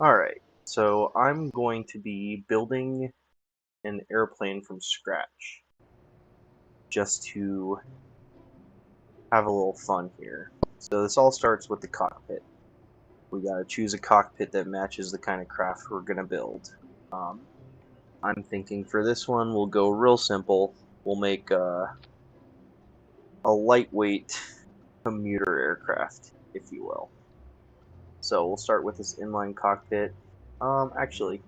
Alright, so I'm going to be building an airplane from scratch, just to have a little fun here. So this all starts with the cockpit. We gotta choose a cockpit that matches the kind of craft we're gonna build. I'm thinking for this one, we'll go real simple. We'll make a lightweight commuter aircraft, if you will. So we'll start with this inline cockpit. Actually,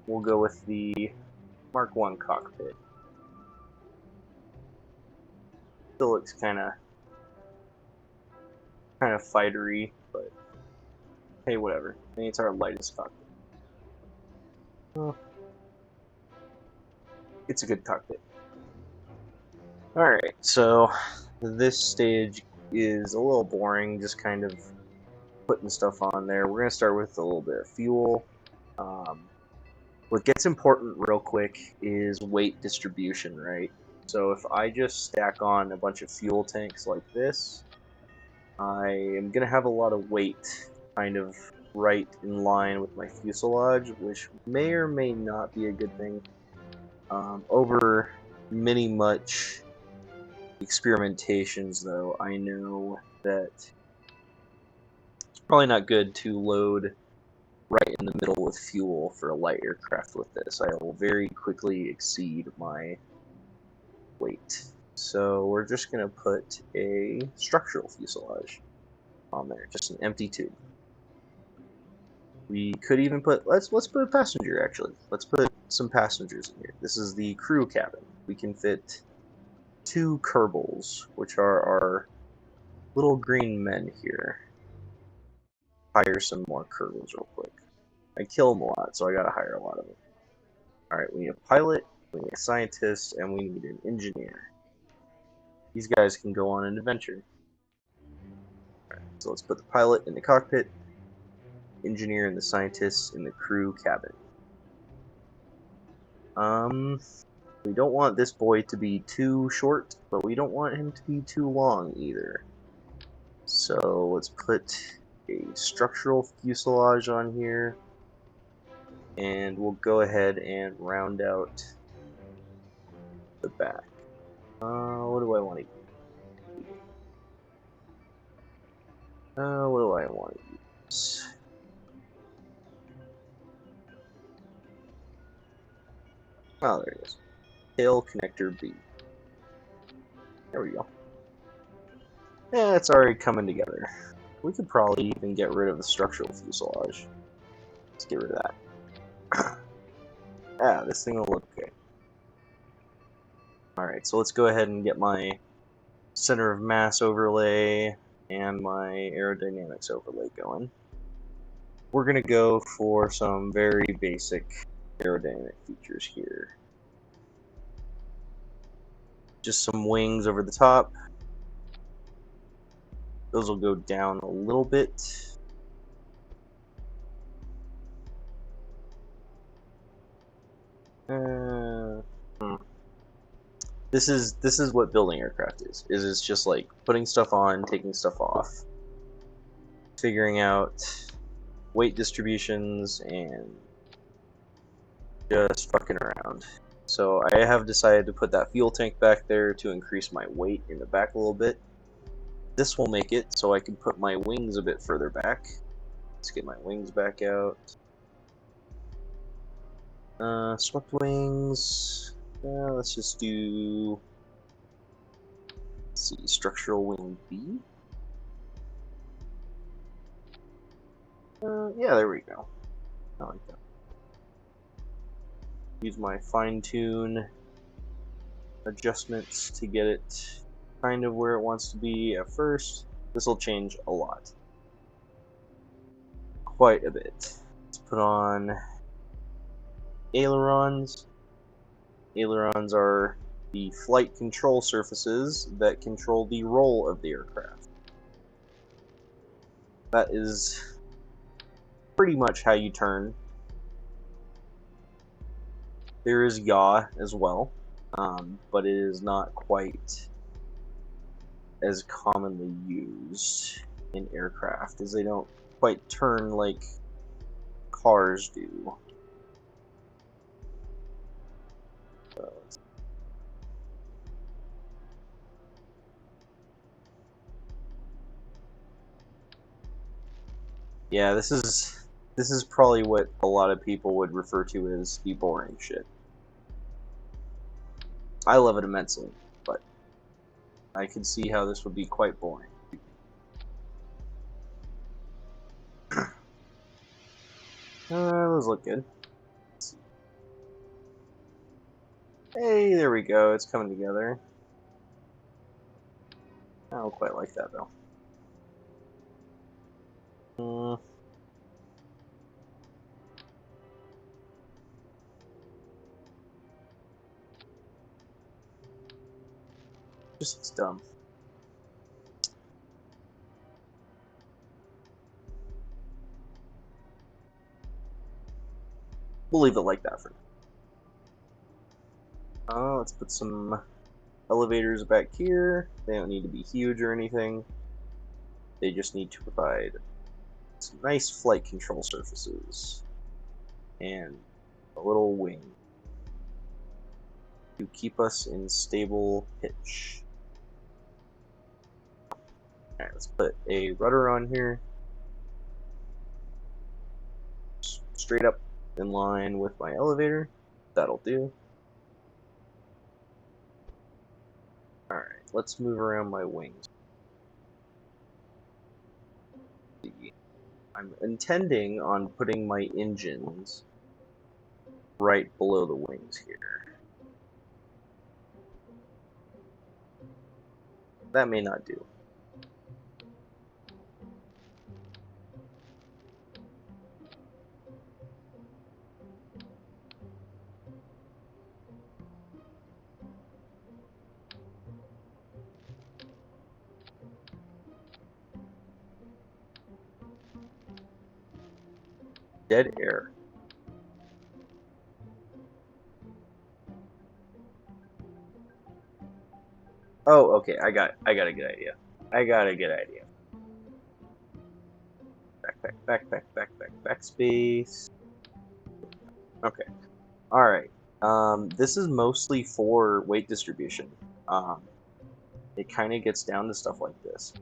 we'll go with the Mark 1 cockpit. Still looks kind of fightery, but hey, whatever. I think it's our lightest cockpit. Well, it's a good cockpit. Alright, so this stage is a little boring, just kind of putting stuff on there. We're going to start with a little bit of fuel. What gets important real quick is weight distribution, right? So if I just stack on a bunch of fuel tanks like this, I am going to have a lot of weight kind of right in line with my fuselage, which may or may not be a good thing. Over many much experimentations, though, I know that it's probably not good to load right in the middle with fuel for a light aircraft with this. I will very quickly exceed my weight. So we're just going to put a structural fuselage on there, just an empty tube. We could even put, let's put a passenger, actually. Let's put some passengers in here. This is the crew cabin. We can fit 2 Kerbals, which are our little green men here. Hire some more Kerbals real quick. I kill them a lot, so I gotta hire a lot of them. Alright, we need a pilot, we need a scientist, and we need an engineer. These guys can go on an adventure. Alright, so let's put the pilot in the cockpit, engineer and the scientists in the crew cabin. We don't want this boy to be too short, but we don't want him to be too long either. So let's put a structural fuselage on here, and we'll go ahead and round out the back. What do I want to use? What do I want to use? Oh, there it is. Tail connector B. There we go. Yeah, it's already coming together. We could probably even get rid of the structural fuselage. Let's get rid of that. Yeah, this thing will look good. Alright, so let's go ahead and get my center of mass overlay and my aerodynamics overlay going. We're going to go for some very basic aerodynamic features here. Just some wings over the top. Those will go down a little bit. This is what building aircraft is. It's just like putting stuff on, taking stuff off, figuring out weight distributions, and just fucking around. So I have decided to put that fuel tank back there to increase my weight in the back a little bit. This will make it so I can put my wings a bit further back. Let's get my wings back out. Swept wings. Let's just do, let's see, structural wing B. Yeah, there we go. I like that. Use my fine-tune adjustments to get it kind of where it wants to be at first. This will change a lot. Quite a bit. Let's put on ailerons. Ailerons are the flight control surfaces that control the roll of the aircraft. That is pretty much how you turn. There is yaw as well, but it is not quite as commonly used in aircraft, as they don't quite turn like cars do. Yeah, this is probably what a lot of people would refer to as the boring shit. I love it immensely, but I can see how this would be quite boring. Those look good. Hey, there we go. It's coming together. I don't quite like that though. Just looks dumb. We'll leave it like that for now. Let's put some elevators back here. They don't need to be huge or anything. They just need to provide some nice flight control surfaces and a little wing to keep us in stable pitch. Alright, let's put a rudder on here. Straight up in line with my elevator. That'll do. Alright, let's move around my wings. I'm intending on putting my engines right below the wings here. That may not do. Dead air. Oh, okay, I got a good idea. Backspace. Okay. Alright. This is mostly for weight distribution. It kind of gets down to stuff like this.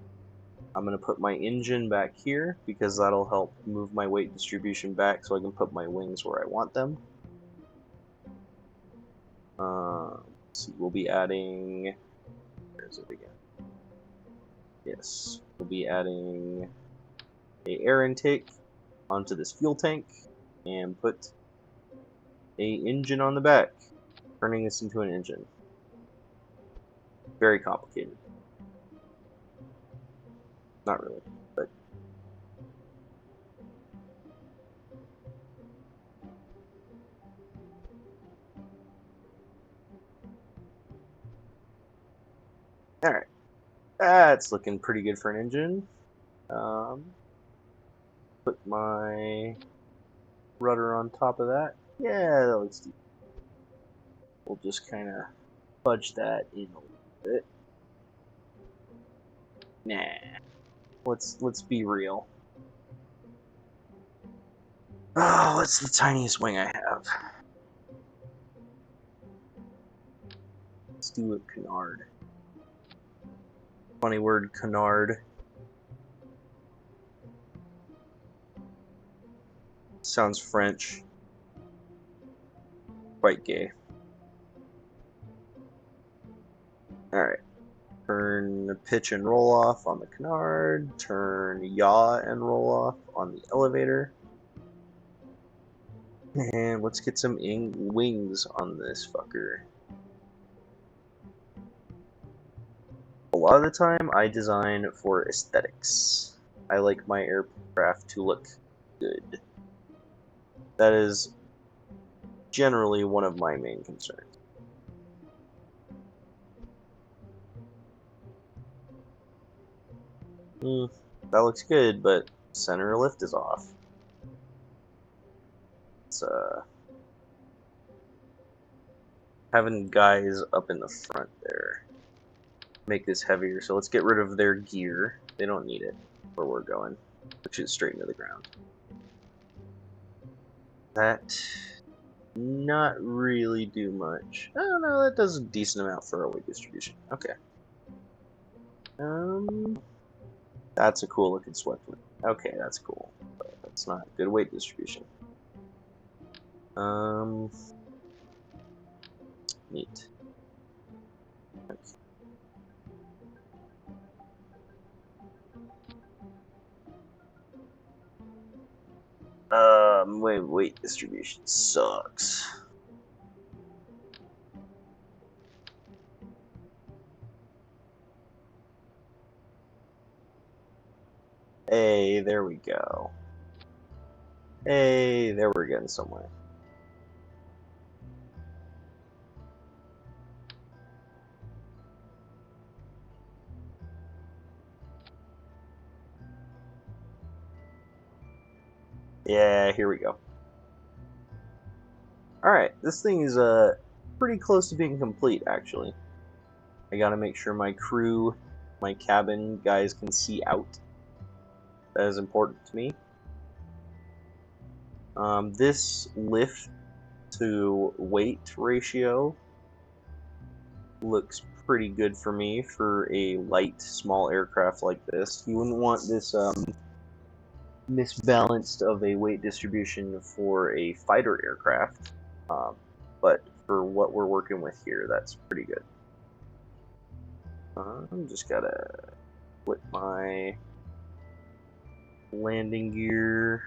I'm going to put my engine back here because that'll help move my weight distribution back so I can put my wings where I want them. Let's see, we'll be adding... Where's it again? Yes, we'll be adding a air intake onto this fuel tank and put a engine on the back, turning this into an engine. Very complicated. Not really, but alright. That's looking pretty good for an engine. Put my rudder on top of that. Yeah, that looks decent. We'll just kind of fudge that in a little bit. Nah. Let's be real. Oh, what's the tiniest wing I have? Let's do a canard. Funny word, canard. Sounds French. Quite gay. Alright. Turn pitch and roll off on the canard. Turn yaw and roll off on the elevator. And let's get some wings on this fucker. A lot of the time, I design for aesthetics. I like my aircraft to look good. That is generally one of my main concerns. That looks good, but center lift is off. It's having guys up in the front there make this heavier, so let's get rid of their gear. They don't need it where we're going. which is straight into the ground. That not really do much. I don't know, that does a decent amount for a weight distribution. Okay. That's a cool looking sweatband. Okay, that's cool. But that's not good weight distribution. Neat. Okay. Weight distribution sucks. Hey, there we go. Hey, there we're getting somewhere. Yeah, here we go. Alright, this thing is pretty close to being complete, actually. I gotta make sure my crew, my cabin guys can see out. That is important to me. This lift to weight ratio looks pretty good for me for a light, small aircraft like this. You wouldn't want this misbalanced of a weight distribution for a fighter aircraft, but for what we're working with here, that's pretty good. I'm just gotta flip my landing gear.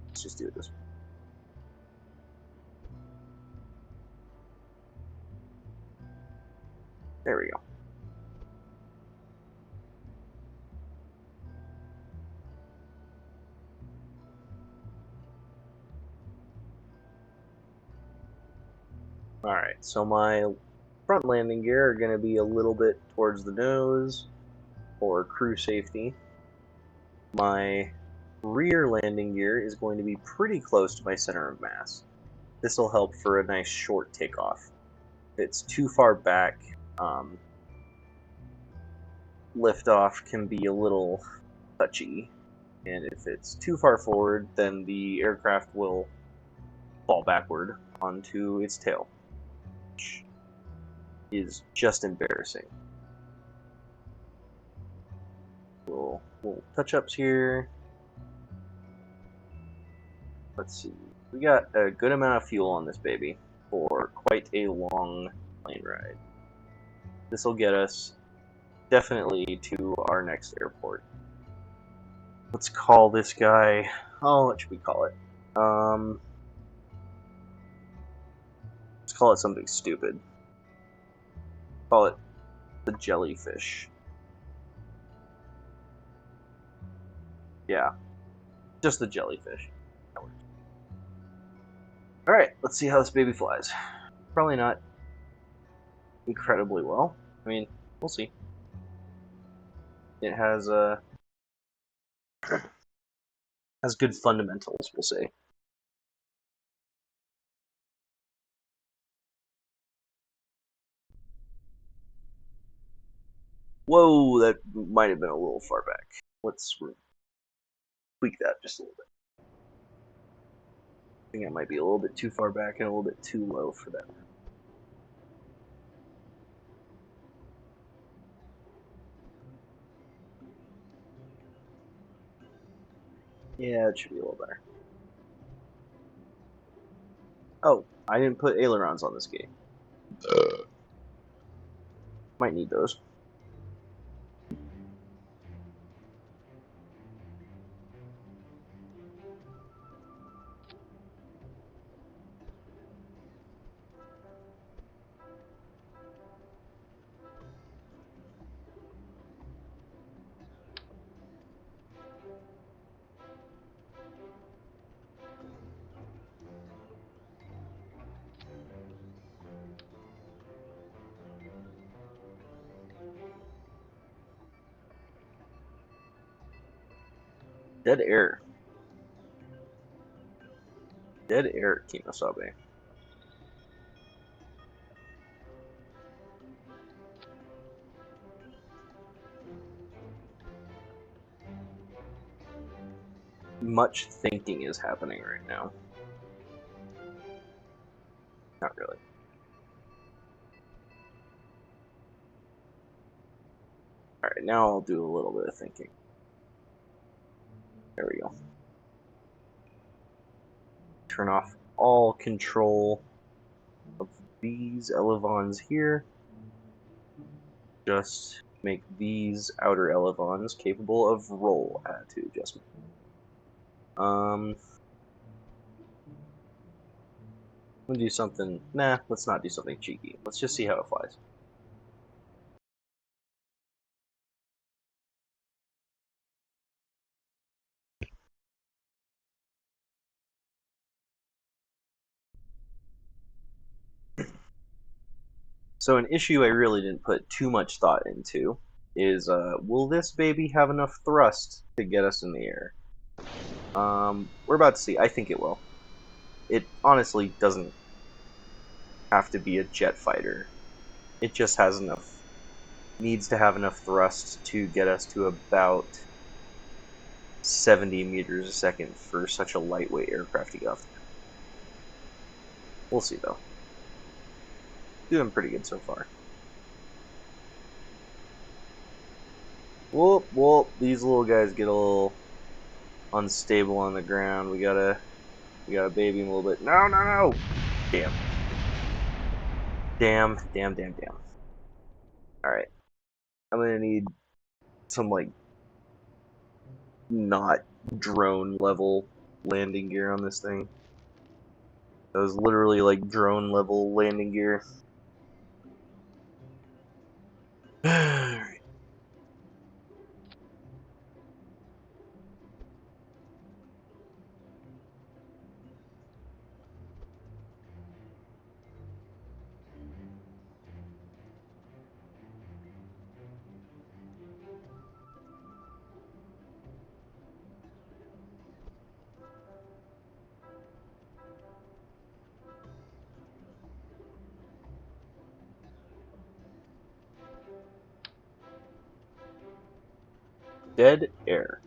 Let's just do it this way. There we go. Alright, so my front landing gear are going to be a little bit towards the nose for crew safety. My rear landing gear is going to be pretty close to my center of mass. This will help for a nice short takeoff. If it's too far back, liftoff can be a little touchy, and if it's too far forward, then the aircraft will fall backward onto its tail, which is just embarrassing. Little touch-ups here. Let's see. We got a good amount of fuel on this baby for quite a long plane ride. This will get us definitely to our next airport. Let's call this guy... Oh, what should we call it? Let's call it something stupid. Call it the Jellyfish. Yeah, just the Jellyfish. Alright, let's see how this baby flies. Probably not incredibly well. I mean, we'll see. It has good fundamentals, we'll say. Whoa, that might have been a little far back. Let's tweak that just a little bit. I think it might be a little bit too far back and a little bit too low for that. Yeah, it should be a little better. Oh, I didn't put ailerons on this game. Might need those. Dead air. Dead air, Kinosabe. much thinking is happening right now. Not really. Alright, now I'll do a little bit of thinking. There we go. Turn off all control of these elevons here. Just make these outer elevons capable of roll attitude adjustment. I'm gonna do something. Nah, let's not do something cheeky. Let's just see how it flies. So an issue I really didn't put too much thought into is, will this baby have enough thrust to get us in the air? We're about to see. I think it will. It honestly doesn't have to be a jet fighter. It just has enough, needs to have enough thrust to get us to about 70 meters a second for such a lightweight aircraft to get off. We'll see though. Doing pretty good so far. Whoop, whoop. These little guys get a little unstable on the ground. We gotta baby him a little bit. No, no, no! Damn. Damn, damn, damn, damn. Alright. I'm gonna need some, like, not drone level landing gear on this thing. That was literally like drone level landing gear. Alright. Dead air.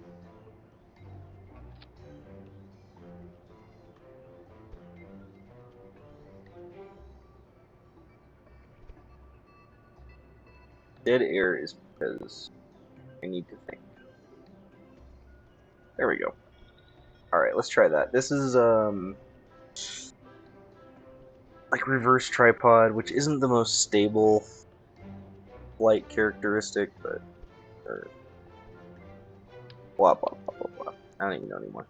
Dead air is because I need to think. There we go. Alright, let's try that. This is, like reverse tripod, which isn't the most stable flight characteristic, but, or, blah, blah, blah, blah, blah. I don't even know anymore.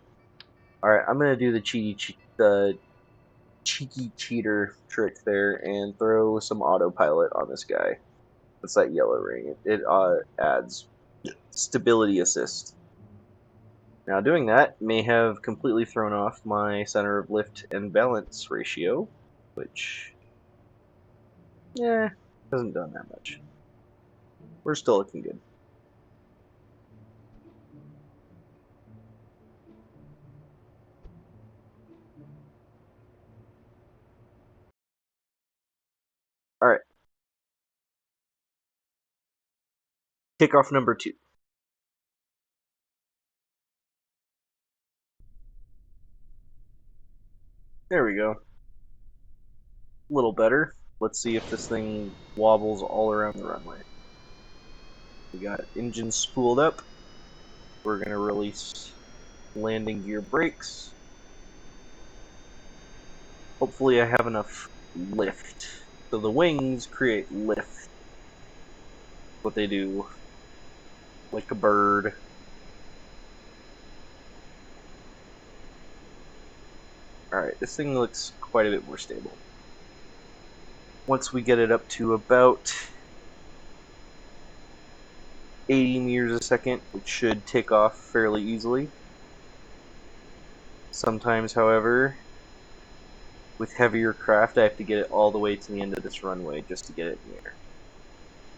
Alright, I'm gonna do the cheeky cheater trick there and throw some autopilot on this guy. That's that yellow ring. It adds stability assist. Now doing that may have completely thrown off my center of lift and balance ratio, which, yeah, hasn't done that much. We're still looking good. Alright. Kickoff number 2. There we go. A little better. Let's see if this thing wobbles all around the runway. We got engines spooled up. We're going to release landing gear brakes. Hopefully I have enough lift. So the wings create lift. What they do. Like a bird. Alright, this thing looks quite a bit more stable. Once we get it up to about 80 meters a second, it should take off fairly easily. Sometimes, however, with heavier craft, I have to get it all the way to the end of this runway just to get it in the air.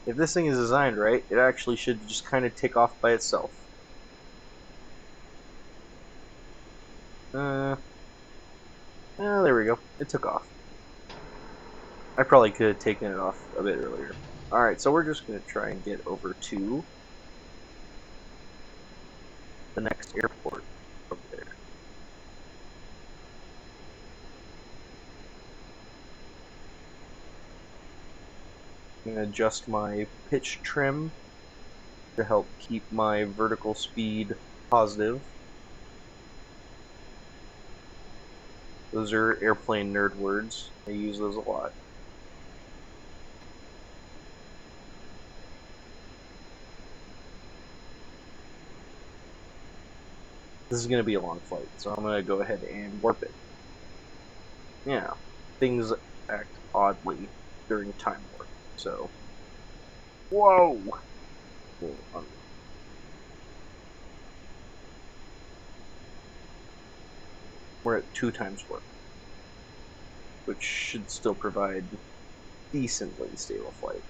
If this thing is designed right, it actually should just kind of take off by itself. There we go. It took off. I probably could have taken it off a bit earlier. Alright, so we're just going to try and get over to the next airport over there. gonna adjust my pitch trim to help keep my vertical speed positive. Those are airplane nerd words. I use those a lot. This is going to be a long flight, so I'm going to go ahead and warp it. Yeah, things act oddly during time warp, so... Whoa! We're at 2 times warp, which should still provide decently stable flight.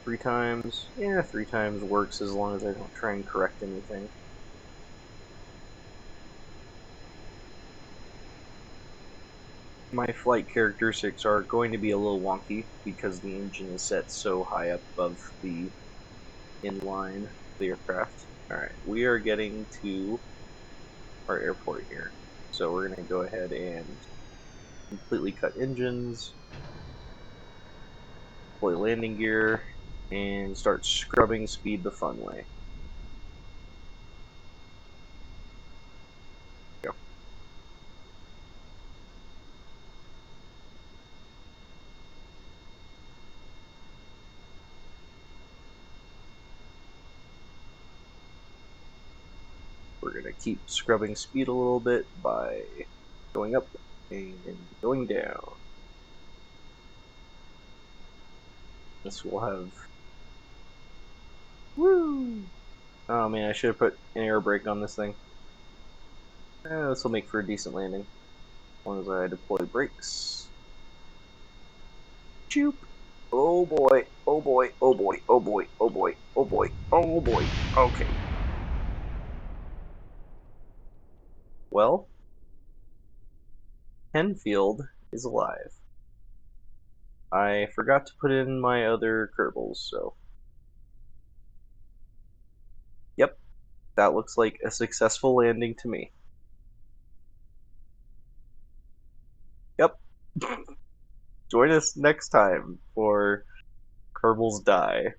Three times? Yeah, 3 times works as long as I don't try and correct anything. My flight characteristics are going to be a little wonky because the engine is set so high up above the inline of the aircraft. Alright, we are getting to our airport here. So we're going to go ahead and completely cut engines, deploy landing gear, and start scrubbing speed the fun way. Go. We're going to keep scrubbing speed a little bit by going up and going down. This will have... Woo! Oh man, I should have put an air brake on this thing. This will make for a decent landing. As long as I deploy brakes. Choop! Oh boy, oh boy, oh boy, oh boy, oh boy, oh boy, oh boy. Okay. Well, Penfield is alive. I forgot to put in my other Kerbals, so... Yep, that looks like a successful landing to me. Yep. Join us next time for Kerbals Die.